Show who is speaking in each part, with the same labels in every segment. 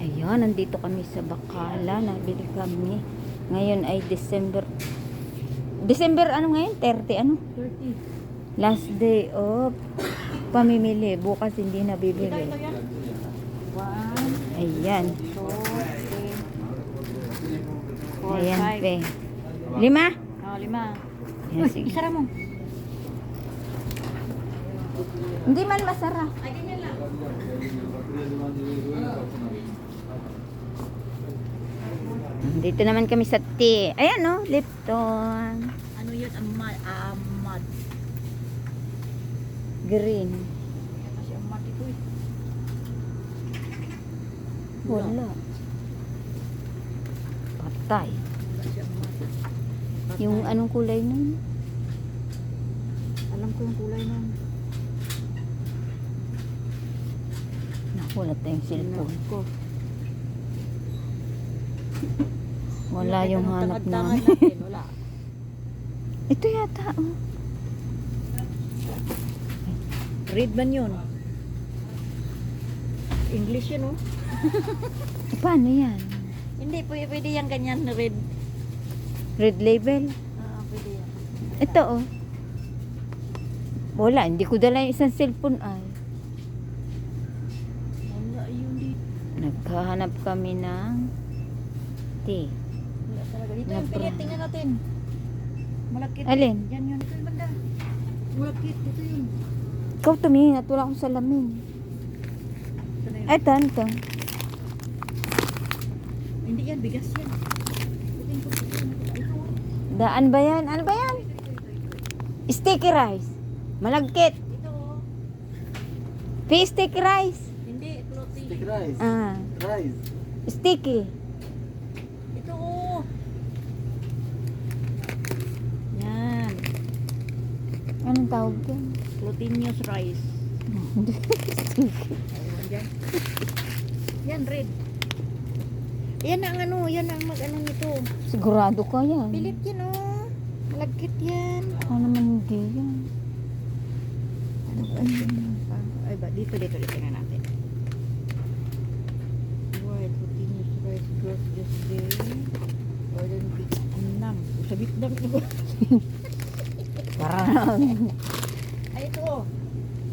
Speaker 1: Ayan, nandito kami sa Bacala. Nabili kami. Ngayon ay December. December ano ngayon? 30 ano?
Speaker 2: 30.
Speaker 1: Last day of pamimili. Bukas hindi na bibili.
Speaker 2: Ito yan. 1,
Speaker 1: Ayan.
Speaker 2: 2, 3, 4,
Speaker 1: Ayan,
Speaker 2: 5.
Speaker 1: pe. 5?
Speaker 2: Oh, 5.
Speaker 1: Ayan, sige.
Speaker 2: Isara mo.
Speaker 1: Hindi man masarap.
Speaker 2: Ay, ganyan lang.
Speaker 1: Dito naman kami sa tea. Ayan no, Lipton.
Speaker 2: Ano yun? Amad.
Speaker 1: Green.
Speaker 2: Kasi amad ito eh.
Speaker 1: Wala. Patay.
Speaker 2: Kasi amad.
Speaker 1: Yung anong kulay nun?
Speaker 2: Alam ko yung kulay nun.
Speaker 1: Naku, wala tayong cellphone.
Speaker 2: Ko.
Speaker 1: Wala yung hanap namin.
Speaker 2: natin. Wala.
Speaker 1: Ito yata, oh.
Speaker 2: Red man yun. English yun, oh.
Speaker 1: Paano yan?
Speaker 2: Hindi, pwede yung ganyan na red.
Speaker 1: Red label?
Speaker 2: Pwede yan.
Speaker 1: Ito, oh. Wala, hindi ko dala yung isang cellphone, ay.
Speaker 2: Wala yun dito.
Speaker 1: Naghahanap kami ng tea.
Speaker 2: Wala talaga. Dito
Speaker 1: Na
Speaker 2: yung pilit, tingnan natin. Malakit.
Speaker 1: Alin?
Speaker 2: Yan yun. Ito yung banda. Malakit. Ito yun.
Speaker 1: Ikaw tumingin at wala akong salamin.
Speaker 2: Ito na yun.
Speaker 1: Ito.
Speaker 2: Hindi yan. Bigas yan. Ito.
Speaker 1: Daan ba yan? Ano ba yan? Sticky rice. Malagkit.
Speaker 2: Ito.
Speaker 1: Sticky rice.
Speaker 2: Hindi. Floaty.
Speaker 3: Stick rice.
Speaker 1: Ah,
Speaker 3: Rice.
Speaker 1: sticky.
Speaker 2: Ito. Yan.
Speaker 1: Anong tawag yan?
Speaker 2: Glutinous rice. Ayun, yan. Yan, red. Yan ang ano. Yan ang mag-ano nito.
Speaker 1: Sigurado ka yan.
Speaker 2: Pilit yan, oh. Malagkit yan.
Speaker 1: Ako naman hindi yan.
Speaker 2: Ano ba? Ay ba, dito na natin. White glutinous rice grows this day. Order Vietnam. Sa Vietnam ito.
Speaker 1: Parang
Speaker 2: Ay, ito oh.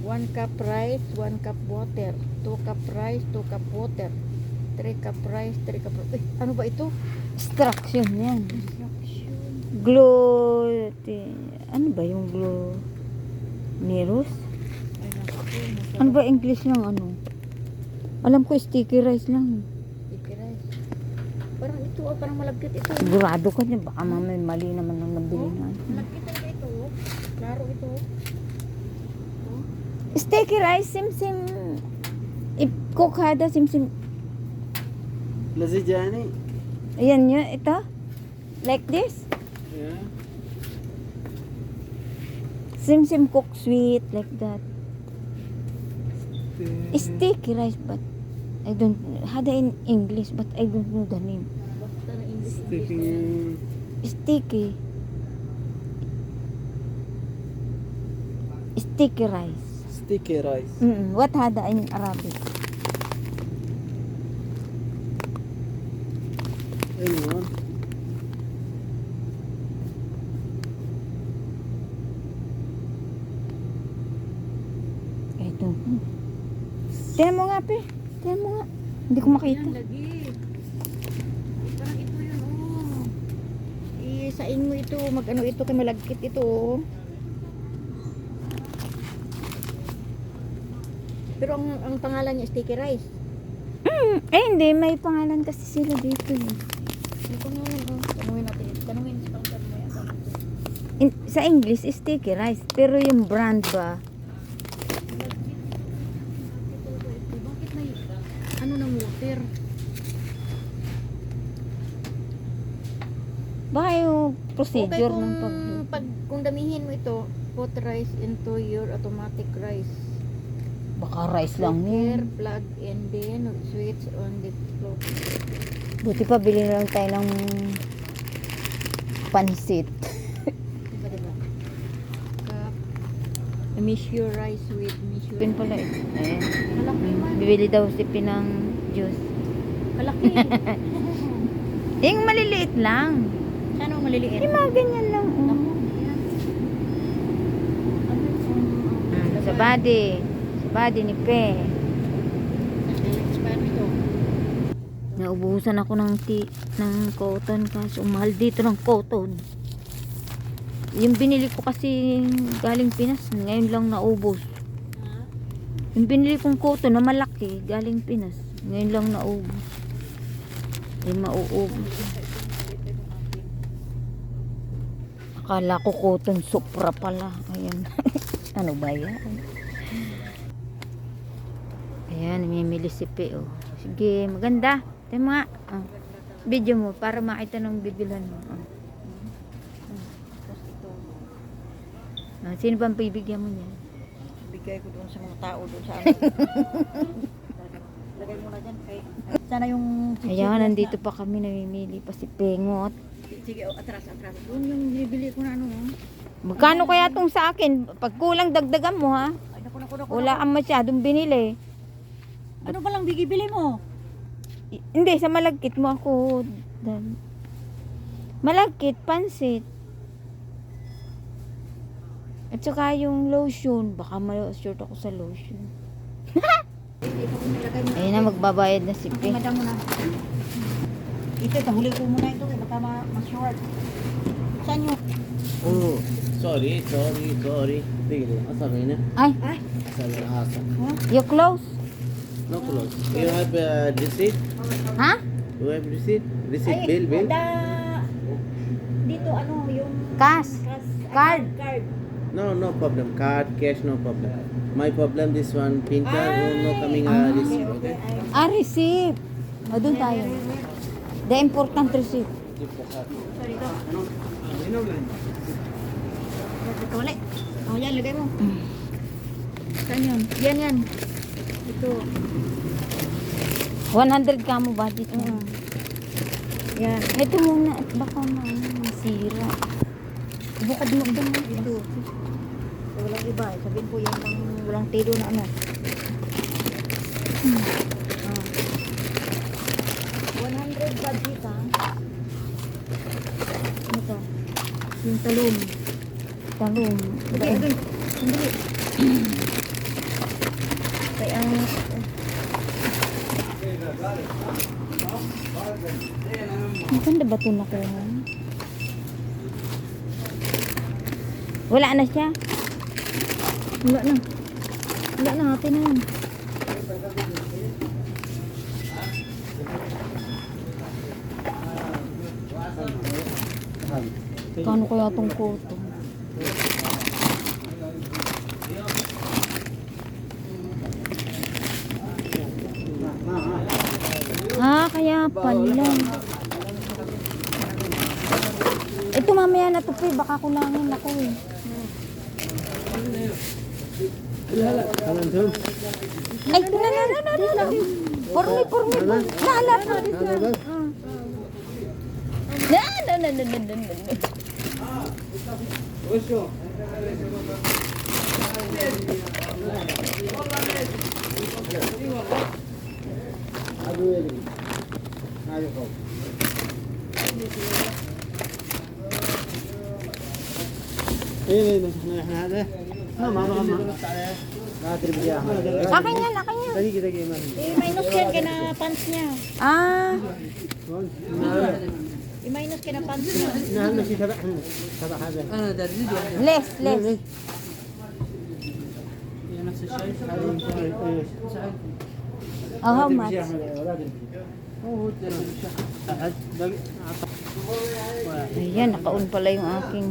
Speaker 2: 1 cup rice, 1 cup water. 2 cup rice, 2 cup water. 3 cup rice, 3 cup water. Ano ba ito?
Speaker 1: instruction yan.
Speaker 2: Instruction.
Speaker 1: Ano ba yung Nirus?
Speaker 2: Ay, naku.
Speaker 1: Ano ba English ng ano? Alam ko sticky rice lang.
Speaker 2: Sticky rice. Parang ito, oh, parang malagkit ito.
Speaker 1: Sigurado ka niya. Baka mamay mali naman ang nabili na.
Speaker 2: Malagkit talaga ito, oh. Klaro ito, oh.
Speaker 1: Sticky rice, simsim. I-cook hada, simsim.
Speaker 3: Lazijani.
Speaker 1: Ayan yun, ito. Like this.
Speaker 3: Yeah.
Speaker 1: Simsim cook sweet, like that. Sticky rice, but I don't, hada in English, but I don't know the name.
Speaker 2: Basta na English.
Speaker 3: Sticking.
Speaker 1: Sticky. Sticky rice.
Speaker 3: Sticky rice.
Speaker 1: What hada in Arabic?
Speaker 3: Ayun.
Speaker 1: I don't know. Tingnan mo nga, pe. Tingnan mo nga. Hindi ko makita.
Speaker 2: Yan, lagi. Parang ito yun, oh. Isain mo ito, mag-ano ito, kay malagkit ito, oh. Pero ang pangalan niya, sticky rice.
Speaker 1: Hindi. May pangalan kasi sila dito.
Speaker 2: May pangalan, oh. Tanungin natin. Tanungin sa pangkat mo yan.
Speaker 1: Sa English, sticky rice. Pero yung brand ba?
Speaker 2: Bakit may, ano ng water?
Speaker 1: Baka yung procedure
Speaker 2: Okay,
Speaker 1: ng
Speaker 2: kung damihin mo ito, put rice into your automatic rice.
Speaker 1: Baka rice lang
Speaker 2: Cooker,
Speaker 1: yun.
Speaker 2: plug and then switch on the floor.
Speaker 1: Buti pa, bilhin lang tayo ng pansit.
Speaker 2: Diba? Cup. Measure rice with measure.
Speaker 1: Pin pala eh. Ayan.
Speaker 2: Malaki man.
Speaker 1: Bibili daw si Pinang juice.
Speaker 2: Kalaki.
Speaker 1: Yung maliliit lang.
Speaker 2: Sana ang maliliit.
Speaker 1: Yung mga ganyan lang. Oh.
Speaker 2: Naku, yan. Ano yung
Speaker 1: Sa body. Sa body ni Pe.
Speaker 2: expire nito?
Speaker 1: Naubusan ako ng cotton kaso mahal dito ng cotton. Yung binili ko kasi galing Pinas, ngayon lang naubos.
Speaker 2: Ha?
Speaker 1: Yung binili kong cotton na malaki, galing Pinas, ngayon lang naubos. Ay mauubos. Akala ko cotton supra pala. Ayan. Ano ba yan? Ayan, namimili si Pe. Oh. Sige, maganda. Ito mga. Oh. Video mo para makita ng bibilan mo. Oh.
Speaker 2: Tapos ito,
Speaker 1: Ah, sino bang bibigyan mo niyan?
Speaker 2: bigay ko doon sa mga tao doon sa ano. Lagay mo na dyan kay... Sana yung...
Speaker 1: Ayan, nandito pa kami namimili pa si Pengot.
Speaker 2: Sige, oh, atras. Doon yung bibili ko na ano. Oh.
Speaker 1: Magkano kaya tong sa akin? Pag kulang dagdagan mo ha.
Speaker 2: Ay, naku.
Speaker 1: Wala ang masyadong binili.
Speaker 2: Ano ba lang bibili mo?
Speaker 1: Hindi, sa malagkit mo ako. Malagkit, pansit. At saka yung lotion. Baka ma-short ako sa lotion. Ayun na, magbabayad na si Pe.
Speaker 2: Madam mo na. Ito, huli ko muna ito. Baka ma-short. Saan yung...
Speaker 3: Oh, sorry. Bigyan mo. Asa ba yun?
Speaker 1: Ay,
Speaker 3: Asa ba yun? Asa.
Speaker 1: you close?
Speaker 3: No close. You have receipt?
Speaker 1: Ha?
Speaker 3: You have receipt? Receipt, bill?
Speaker 2: Dito, ano, yung...
Speaker 1: Cash. Card.
Speaker 2: Card.
Speaker 3: No problem. Card, cash, no problem. My problem, this one, pin card, no coming receipt, okay?
Speaker 1: Ah, receipt. O, doon tayo. The important receipt.
Speaker 2: Sorry, ito. Ito ulit. O, yan, lagay mo. Saan yun? Yan. Ito.
Speaker 1: 100 ka mo budget mo.
Speaker 2: Yan.
Speaker 1: Ito muna at baka masira. Bukad mo doon.
Speaker 2: Ito. So, walang iba. Sabihin ko yan lang walang tilo na ano. 100 budget ha. Ano to? Yung talong.
Speaker 1: Talong.
Speaker 2: Lagay. Sandali. Kaya ang...
Speaker 1: Maganda ba ito nakuha? Wala na siya.
Speaker 2: Wala na. Wala na. Atin na yan.
Speaker 1: Kano kaya itong koto? Ah, kaya pala. Ito mamaya na to Pe, baka kulangin ako eh. Ay, na. Pormi. Lala pa. Na.
Speaker 3: ايه احنا هذا ما لا تدري يا
Speaker 1: Akin yan.
Speaker 3: دقيقة ما
Speaker 2: I-minus yan kaya na pants niya.
Speaker 1: Ah,
Speaker 2: I-minus kaya na pants niya.
Speaker 3: نعم ماشي تبع هذا انا درجي
Speaker 1: less.
Speaker 3: نفس الشيء
Speaker 1: Oh, how much? Ayan, nakaon pala yung aking